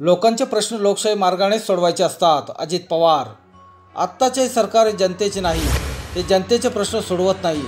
लोकांचे प्रश्न लोकशाही मार्गाने सोडवायचे असतात. अजित पवार. आत्ताचे सरकार जनतेचे नाही, ते जनतेचे प्रश्न सोडवत नाही.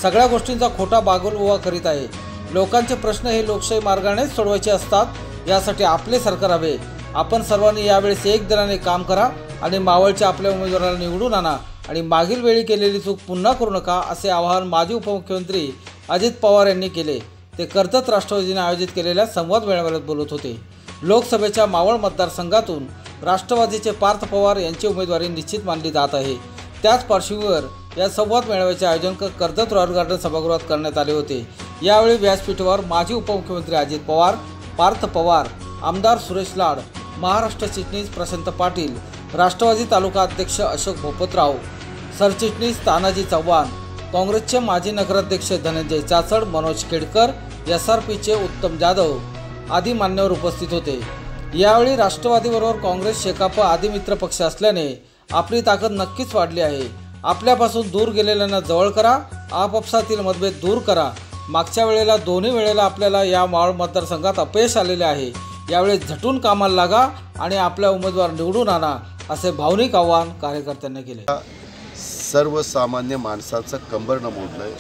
सगळ्या गोष्टींचा खोटा बागोलवा करीत आहे. लोकांचे प्रश्न हे लोकशाही मार्गानेच सोडवायचे असतात. यासाठी आपले सरकार हवे. आपण सर्वांनी यावेळेस एक दिलाने काम करा आणि मावळच्या आपल्या उमेदवाराला निवडून आणा आणि मागील वेळी केलेली चूक पुन्हा करू नका, असे आवाहन माजी उपमुख्यमंत्री अजित पवार यांनी केले. ते कर्जत राष्ट्रवादीने आयोजित केलेल्या संवाद मेळाव्यात बोलत होते. लोकसभेच्या मावळ मतदारसंघातून राष्ट्रवादीचे पार्थ पवार यांची उमेदवारी निश्चित मानली जात आहे. त्याच पार्श्वभूमीवर या संवाद मेळाव्याचे आयोजन कर्जत रॉयल गार्डन सभागृहात करण्यात आले होते. यावेळी व्यासपीठावर माजी उपमुख्यमंत्री अजित पवार, पार्थ पवार, आमदार सुरेश लाड, महाराष्ट्र चिटणीस प्रशांत पाटील, राष्ट्रवादी तालुका अध्यक्ष अशोक भोपतराव, सरचिटणीस तानाजी चव्हाण, काँग्रेसचे माजी नगराध्यक्ष धनंजय चाचड, मनोज खेडकर, SRPचे उत्तम जाधव आदी मान्यवर उपस्थित होते. यावेळी राष्ट्रवादीबरोबर काँग्रेस, शेकाप आदी मित्र पक्ष असल्याने आपली ताकद नक्कीच वाढली आहे. आपल्यापासून दूर गेलेल्यांना जवळ करा, आपापसातील मतभेद दूर करा. मागच्या वेळेला दोन्ही वेळेला आपल्याला या मावळ मतदारसंघात अपयश आलेले आहे. यावेळी झटून कामाला लागा आणि आपल्या उमेदवार निवडून आणा, असे भावनिक आवाहन कार्यकर्त्यांनी केले. सर्वसामान्य माणसाचं कंबर न मोडलंय.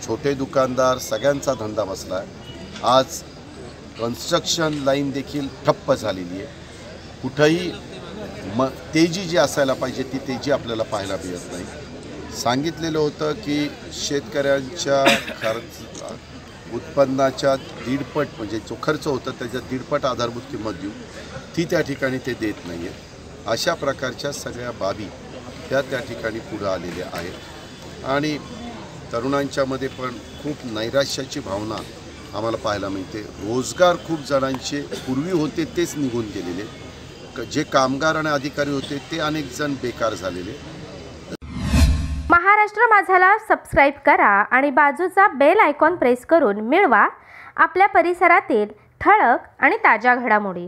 छोटे दुकानदार सगळ्यांचा धंदा बसलाय. आज कन्स्ट्रक्शन लाईन देखील ठप्प झालेली आहे. कुठंही तेजी जी असायला पाहिजे ती तेजी आपल्याला पाहायला मिळत नाही. सांगितलेलं होतं की शेतकऱ्यांच्या उत्पन्नाच्या 1.5पट म्हणजे जो खर्च होता त्याच्या 1.5पट आधारभूत किंमत देऊ, ती त्या ठिकाणी ते देत नाही आहेत. अशा प्रकारच्या सगळ्या बाबी त्या ठिकाणी पुढं आलेल्या आहेत आणि तरुणांच्यामध्ये पण खूप नैराश्याची भावना आम्हाला पाहायला मिळते. रोजगार खूप जणांचे पूर्वी होते तेच निघून गेलेले. जे कामगार आणि अधिकारी होते ते अनेक जण बेकार झालेले. महाराष्ट्र माझाला सबस्क्राईब करा आणि बाजूचा बेल आयकॉन प्रेस करून मिळवा आपल्या परिसरातील ठळक आणि ताज्या घडामोडी.